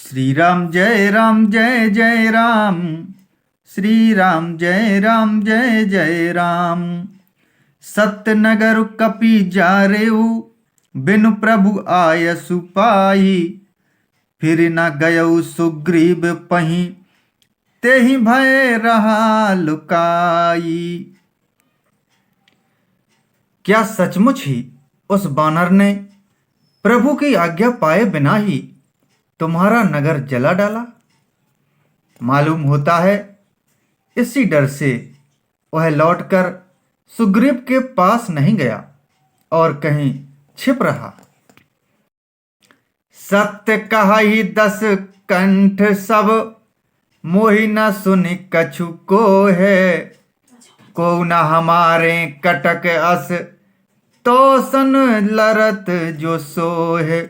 राम जय जय राम। श्री राम जय जय राम। सत्यनगर कपि जारेऊ, बिनु प्रभु आयसु पाई। फिर न गयऊ सुग्रीव पहीं, तेहि भय रहा लुकाई। क्या सचमुच ही उस बानर ने प्रभु की आज्ञा पाए बिना ही तुम्हारा नगर जला डाला? मालूम होता है इसी डर से वह लौटकर सुग्रीव के पास नहीं गया और कहीं छिप रहा। सत्य कहाई 10 कंठ सब, मोहि न सुनि कछु को है। को न हमारे कटक अस, तो सन लरत जो सोहे।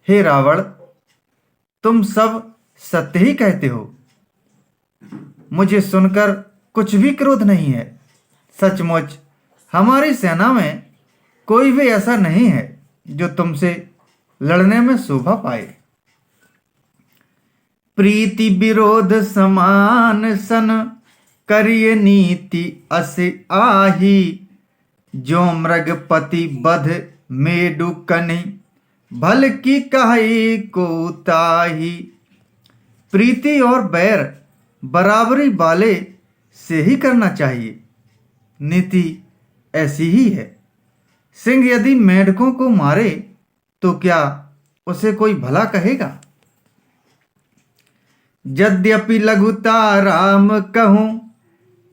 हे रावण, तुम सब सत्य ही कहते हो। मुझे सुनकर कुछ भी क्रोध नहीं है। सचमुच हमारी सेना में कोई भी ऐसा नहीं है जो तुमसे लड़ने में शोभा पाए। प्रीति विरोध समान सन, करिय नीति अस आही। जो मृगपति बध मेडु कनि, भल की कही को ताही। प्रीति और बैर बराबरी वाले से ही करना चाहिए। नीति ऐसी ही है। सिंह यदि मेढकों को मारे तो क्या उसे कोई भला कहेगा? यद्यपि लघुता राम कहूं,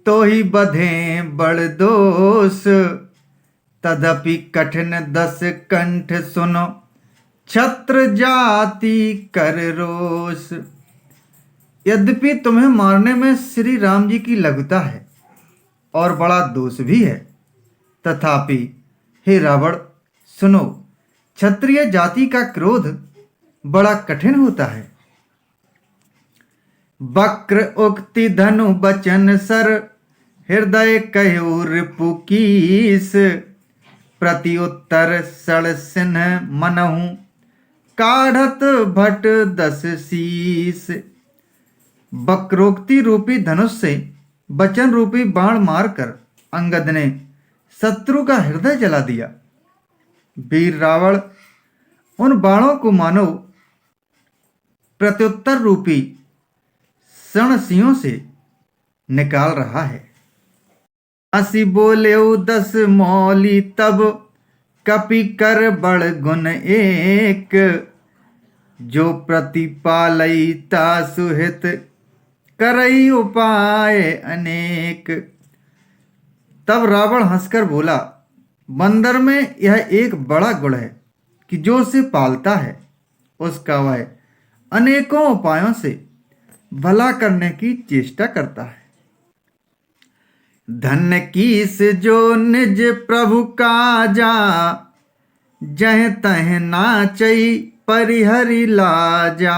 तो ही बधे बड़ दोष। तदपि कठिन 10 कंठ सुनो, छत्र जाति कर रोष। यद्यपि तुम्हें मारने में श्री राम जी की लघुता है और बड़ा दोष भी है, तथापि हे रावण सुनो, क्षत्रिय जाति का क्रोध बड़ा कठिन होता है। वक्र उक्ति धनु बचन सर, हृदय कहो रिपु कीस। प्रत्युत्तर सड़ सिन्ह मनहु, काढ़त भट 10 शीस। वक्रोक्ति रूपी धनुष से वचन रूपी बाण मारकर अंगद ने शत्रु का हृदय जला दिया। वीर रावण उन बाणों को मानो प्रत्युत्तर रूपी सणसियों से निकाल रहा है। असी बोले 10 मौली तब, कपि कर बड़ गुण एक। जो प्रतिपालई तासु हित, करई उपाय अनेक। तब रावण हंसकर बोला, बंदर में यह एक बड़ा गुण है कि जो उसे पालता है उसका वह अनेकों उपायों से भला करने की चेष्टा करता है। धन्य कीस जो निज प्रभु काजा, जह तह नाचई परिहरि लाजा।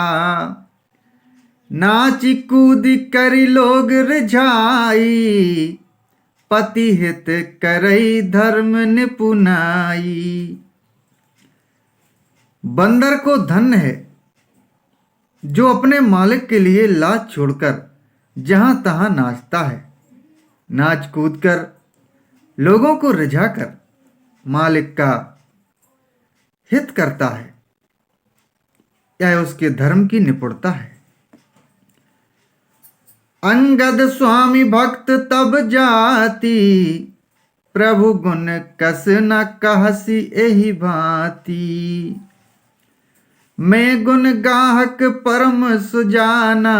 नाची कूदी करी लोग रिझाई, पति हित करई धर्म निपुनाई। बंदर को धन्य है जो अपने मालिक के लिए लाज छोड़कर जहां तहां नाचता है, नाच कूद कर लोगों को रिझाकर मालिक का हित करता है। यह उसके धर्म की निपुणता है। अंगद स्वामी भक्त तब जाति, प्रभु गुण कस न कहसी एहि भांति। मैं गुण गाहक परम सुजाना,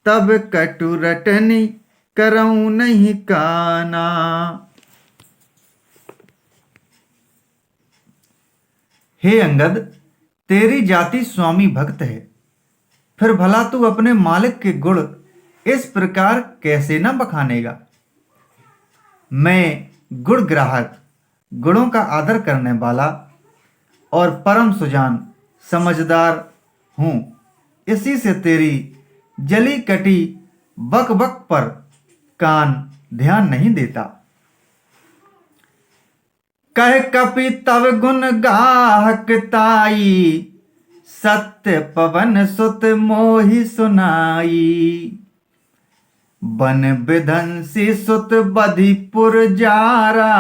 तब कटु रटनी करऊं नहीं काना। हे अंगद, तेरी जाति स्वामी भक्त है, फिर भला तू अपने मालिक के गुण इस प्रकार कैसे न बखानेगा? मैं गुण ग्राहक, गुणों का आदर करने वाला और परम सुजान समझदार हूं। इसी से तेरी जली कटी बक बक पर कान ध्यान नहीं देता। कह कपि तव गुण गाहक ताई, सत्य पवन सुत मोहि सुनाई। बन विधंसी सुत बधिपुर जारा,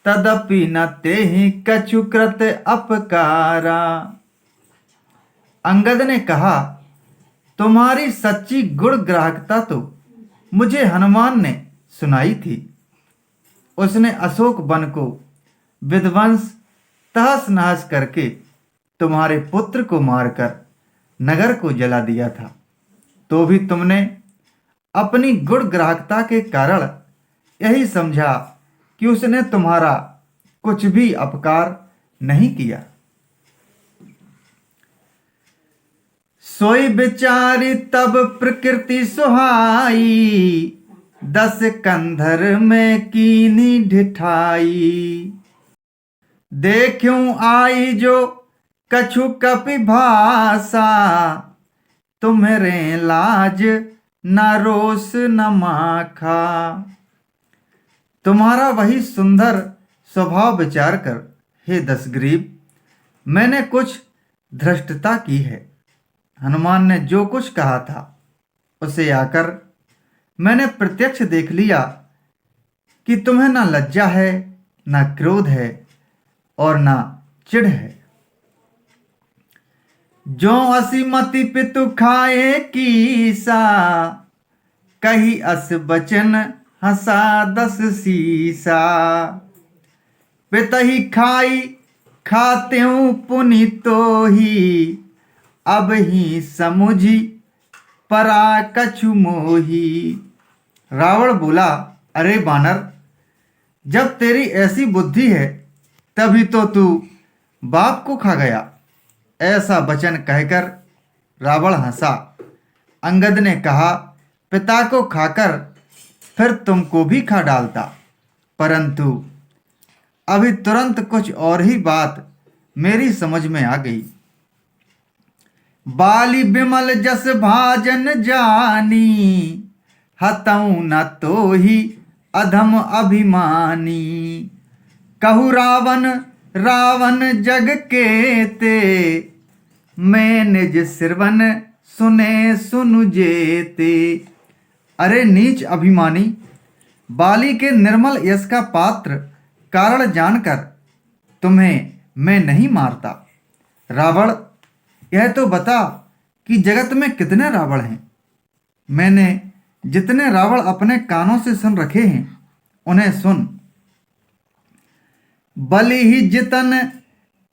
तदपि न तेहि कछु कृत अपकारा। अंगद ने कहा, तुम्हारी सच्ची गुण ग्राहकता तो मुझे हनुमान ने सुनाई थी। उसने अशोक वन को विध्वंस तहस नहस करके तुम्हारे पुत्र को मारकर नगर को जला दिया था, तो भी तुमने अपनी गुण ग्राहकता के कारण यही समझा कि उसने तुम्हारा कुछ भी अपकार नहीं किया। सोई विचारी तब प्रकृति सुहाई, दस कंधर में कीनी ढिठाई। देखूं आई जो कछु कपि भाषा, तुम्हरे लाज न रोष न माखा। तुम्हारा वही सुंदर स्वभाव विचार कर हे दशग्रीव, मैंने कुछ धृष्टता की है। हनुमान ने जो कुछ कहा था उसे आकर मैंने प्रत्यक्ष देख लिया कि तुम्हें ना लज्जा है, ना क्रोध है और ना चिढ़ है। जो असीमति पितु खाए कीसा, कही अस बचन हंसा दस सीसा। पितहि खाई खात्यों पुनि तो ही, अब ही समुझी परा कछु मोही। रावण बोला, अरे बानर, जब तेरी ऐसी बुद्धि है तभी तो तू बाप को खा गया। ऐसा वचन कहकर रावण हंसा। अंगद ने कहा, पिता को खाकर फिर तुमको भी खा डालता, परंतु अभी तुरंत कुछ और ही बात मेरी समझ में आ गई। बाली बिमल जस भाजन जानी, हतऊ न तो ही अधम अभिमानी। कहु रावण रावण जग के ते, मैं निज सिरवन सुने सुनु जेते। अरे नीच अभिमानी, बाली के निर्मल यश का पात्र कारण जानकर तुम्हें मैं नहीं मारता। रावण, यह तो बता कि जगत में कितने रावण हैं। मैंने जितने रावण अपने कानों से सुन रखे हैं उन्हें सुन। बलि ही जितन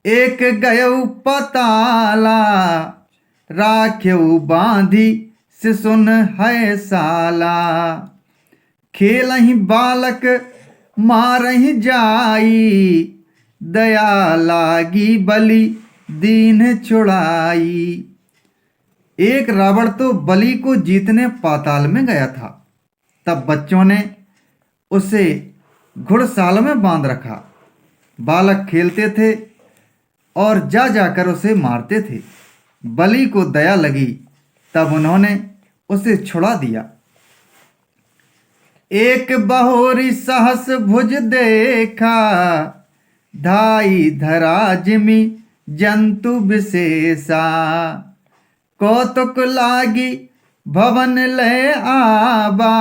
एक गयऊ पताला, राख्यऊ बांधी से सुन है साला। खेलहि बालक मारहि जाई, दया लागी बलि दीन छुड़ाई। एक रावण तो बलि को जीतने पाताल में गया था। तब बच्चों ने उसे घुड़साल में बांध रखा। बालक खेलते थे और जा जाकर उसे मारते थे। बलि को दया लगी तब उन्होंने उसे छुड़ा दिया। एक बहोरी सहस भुज देखा, धाई धरा जिमि जंतु विशेषा। कौतुक लागी भवन ले आबा,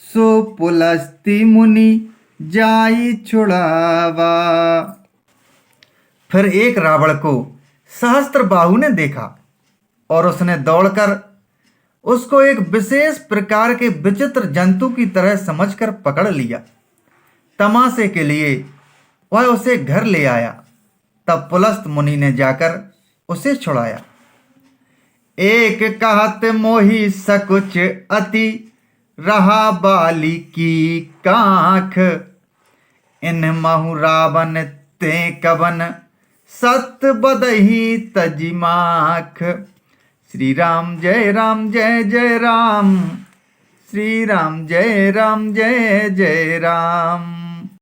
सो पुलस्ती मुनि जाई छुड़ावा। फिर एक रावण को सहस्त्र बाहु ने देखा और उसने दौड़कर उसको एक विशेष प्रकार के विचित्र जंतु की तरह समझकर पकड़ लिया। तमाशे के लिए वह उसे घर ले आया। तब पुलस्त मुनि ने जाकर उसे छुड़ाया। एक कहत मोहि सकुच अति, रहा बाली की काख। इन महु रावण ते कवन, सत बदही तजिमाख। श्री राम जय राम जय जय राम, श्री राम जय जय राम।